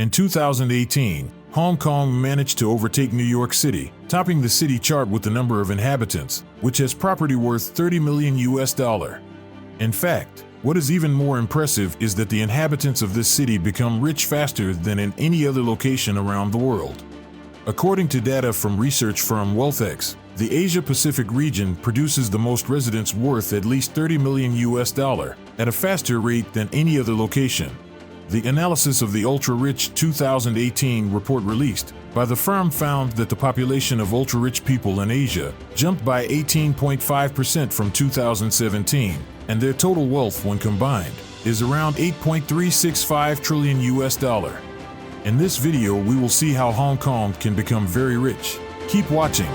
In 2018, Hong Kong managed to overtake New York City, topping the city chart with the number of inhabitants, which has property worth $30 million. In fact, what is even more impressive is that the inhabitants of this city become rich faster than in any other location around the world. According to data from research firm WealthX, the Asia-Pacific region produces the most residents worth at least $30 million at a faster rate than any other location. The analysis of the ultra-rich 2018 report released by the firm found that the population of ultra-rich people in Asia jumped by 18.5% from 2017, and their total wealth when combined is around $8.365 trillion. In this video, we will see how Hong Kong can become very rich. Keep watching.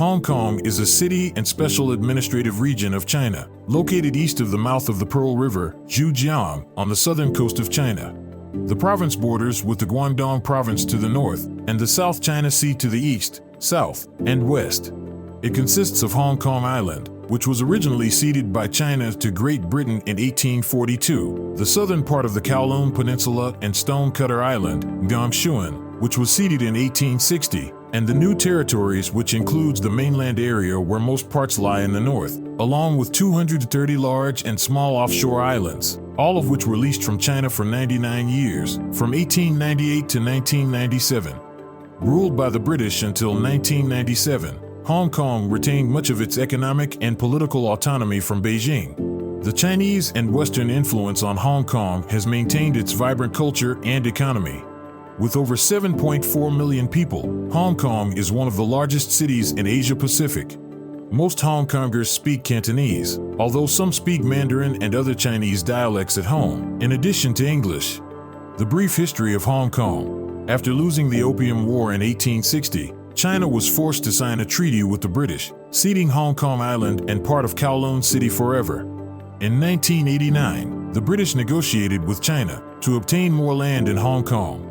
Hong Kong is a city and special administrative region of China, located east of the mouth of the Pearl River, Zhejiang, on the southern coast of China. The province borders with the Guangdong province to the north and the South China Sea to the east, south, and west. It consists of Hong Kong Island, which was originally ceded by China to Great Britain in 1842, the southern part of the Kowloon Peninsula and Stonecutter Island, Gangshuan, which was ceded in 1860, and the New Territories, which includes the mainland area where most parts lie in the north, along with 230 large and small offshore islands, all of which were leased from China for 99 years, from 1898 to 1997. Ruled by the British until 1997, Hong Kong retained much of its economic and political autonomy from Beijing. The Chinese and Western influence on Hong Kong has maintained its vibrant culture and economy. With over 7.4 million people, Hong Kong is one of the largest cities in Asia Pacific. Most Hong Kongers speak Cantonese, although some speak Mandarin and other Chinese dialects at home, in addition to English. The brief history of Hong Kong. After losing the Opium War in 1860, China was forced to sign a treaty with the British, ceding Hong Kong Island and part of Kowloon City forever. In 1989, the British negotiated with China to obtain more land in Hong Kong.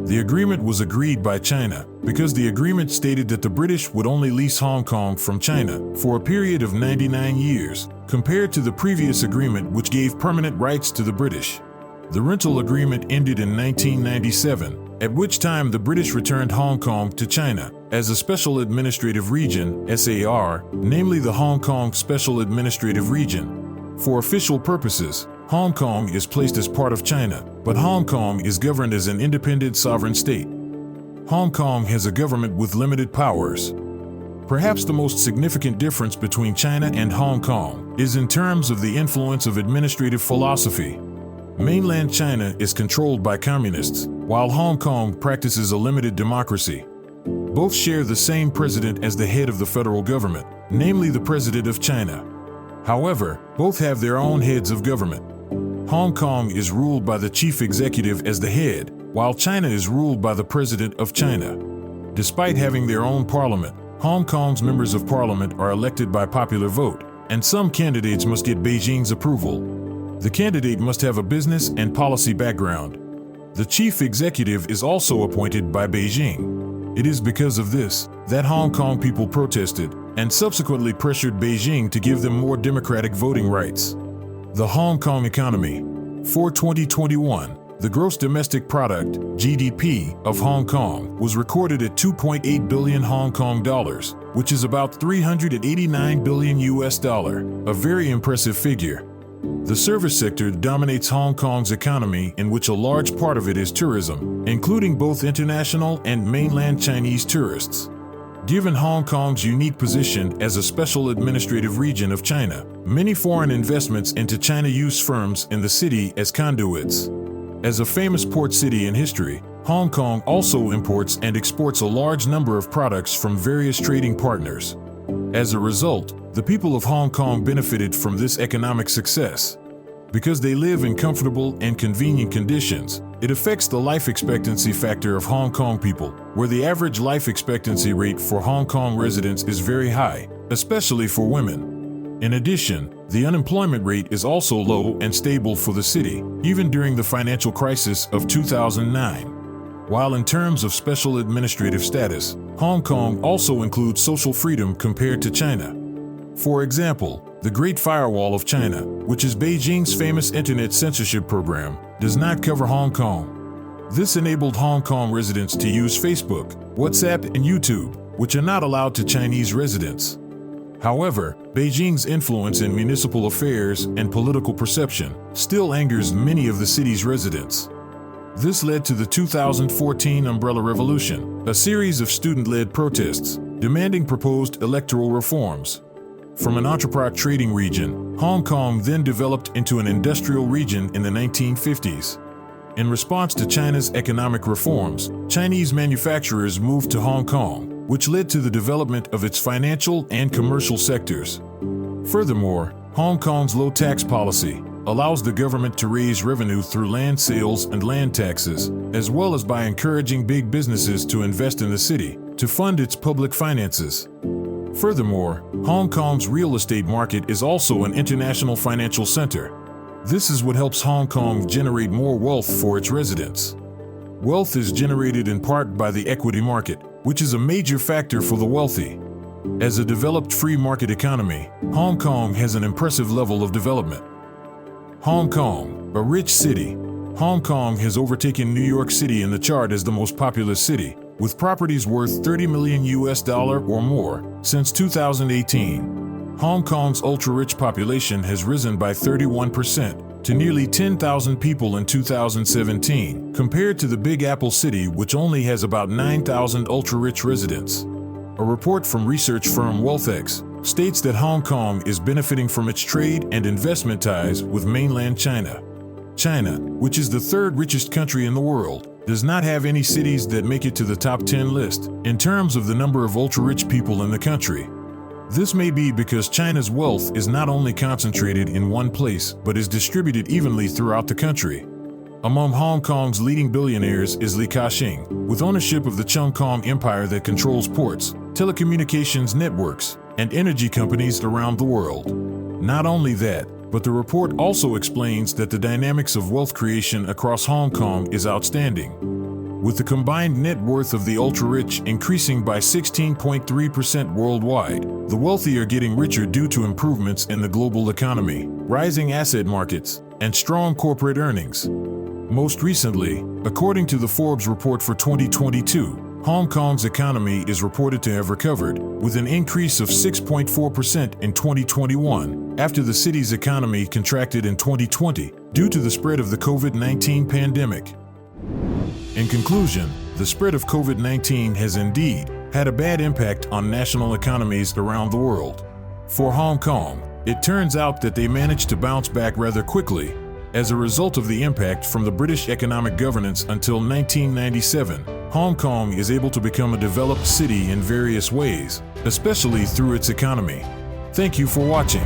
The agreement was agreed by China because the agreement stated that the British would only lease Hong Kong from China for a period of 99 years, compared to the previous agreement which gave permanent rights to the British. The rental agreement ended in 1997, at which time the British returned Hong Kong to China as a Special Administrative Region, SAR, namely the Hong Kong Special Administrative Region. For official purposes, Hong Kong is placed as part of China, but Hong Kong is governed as an independent sovereign state. Hong Kong has a government with limited powers. Perhaps the most significant difference between China and Hong Kong is in terms of the influence of administrative philosophy. Mainland China is controlled by communists, while Hong Kong practices a limited democracy. Both share the same president as the head of the federal government, namely the President of China. However, both have their own heads of government. Hong Kong is ruled by the chief executive as the head, while China is ruled by the President of China. Despite having their own parliament, Hong Kong's members of parliament are elected by popular vote, and some candidates must get Beijing's approval. The candidate must have a business and policy background. The chief executive is also appointed by Beijing. It is because of this that Hong Kong people protested and subsequently pressured Beijing to give them more democratic voting rights. The Hong Kong economy. For 2021, the gross domestic product, GDP, of Hong Kong was recorded at 2.8 billion Hong Kong dollars, which is about $389 billion, a very impressive figure. The service sector dominates Hong Kong's economy, in which a large part of it is tourism, including both international and mainland Chinese tourists. Given Hong Kong's unique position as a special administrative region of China, many foreign investments into China use firms in the city as conduits. As a famous port city in history, Hong Kong also imports and exports a large number of products from various trading partners. As a result, the people of Hong Kong benefited from this economic success. Because they live in comfortable and convenient conditions, it affects the life expectancy factor of Hong Kong people, where the average life expectancy rate for Hong Kong residents is very high, especially for women. In addition, the unemployment rate is also low and stable for the city, even during the financial crisis of 2009. while in terms of special administrative status, Hong Kong also includes social freedom compared to China. For example, the Great Firewall of China, which is Beijing's famous internet censorship program, does not cover Hong Kong. This enabled Hong Kong residents to use Facebook, WhatsApp, and YouTube, which are not allowed to Chinese residents. However, Beijing's influence in municipal affairs and political perception still angers many of the city's residents. This led to the 2014 Umbrella Revolution, a series of student-led protests demanding proposed electoral reforms. From an entrepreneur trading region, Hong Kong then developed into an industrial region in the 1950s. In response to China's economic reforms, Chinese manufacturers moved to Hong Kong, which led to the development of its financial and commercial sectors. Furthermore, Hong Kong's low tax policy allows the government to raise revenue through land sales and land taxes, as well as by encouraging big businesses to invest in the city to fund its public finances. Furthermore, Hong Kong's real estate market is also an international financial center. This is what helps Hong Kong generate more wealth for its residents. Wealth is generated in part by the equity market, which is a major factor for the wealthy. As a developed free market economy, Hong Kong has an impressive level of development. Hong Kong, a rich city. Hong Kong has overtaken New York City in the chart as the most populous city, with properties worth $30 million or more since 2018. Hong Kong's ultra-rich population has risen by 31% to nearly 10,000 people in 2017, compared to the Big Apple City, which only has about 9,000 ultra-rich residents. A report from research firm WealthX states that Hong Kong is benefiting from its trade and investment ties with mainland China. China, which is the third richest country in the world, does not have any cities that make it to the top 10 list in terms of the number of ultra-rich people in the country. This may be because China's wealth is not only concentrated in one place but is distributed evenly throughout the country. Among Hong Kong's leading billionaires is Li Ka-shing, with ownership of the Cheung Kong Empire that controls ports, telecommunications networks, and energy companies around the world. Not only that, but the report also explains that the dynamics of wealth creation across Hong Kong is outstanding. With the combined net worth of the ultra-rich increasing by 16.3% worldwide, the wealthy are getting richer due to improvements in the global economy, rising asset markets, and strong corporate earnings. Most recently, according to the Forbes report for 2022, Hong Kong's economy is reported to have recovered, with an increase of 6.4% in 2021, after the city's economy contracted in 2020 due to the spread of the COVID-19 pandemic. In conclusion, the spread of COVID-19 has indeed had a bad impact on national economies around the world. For Hong Kong, it turns out that they managed to bounce back rather quickly as a result of the impact from the British economic governance until 1997. Hong Kong is able to become a developed city in various ways, especially through its economy. Thank you for watching.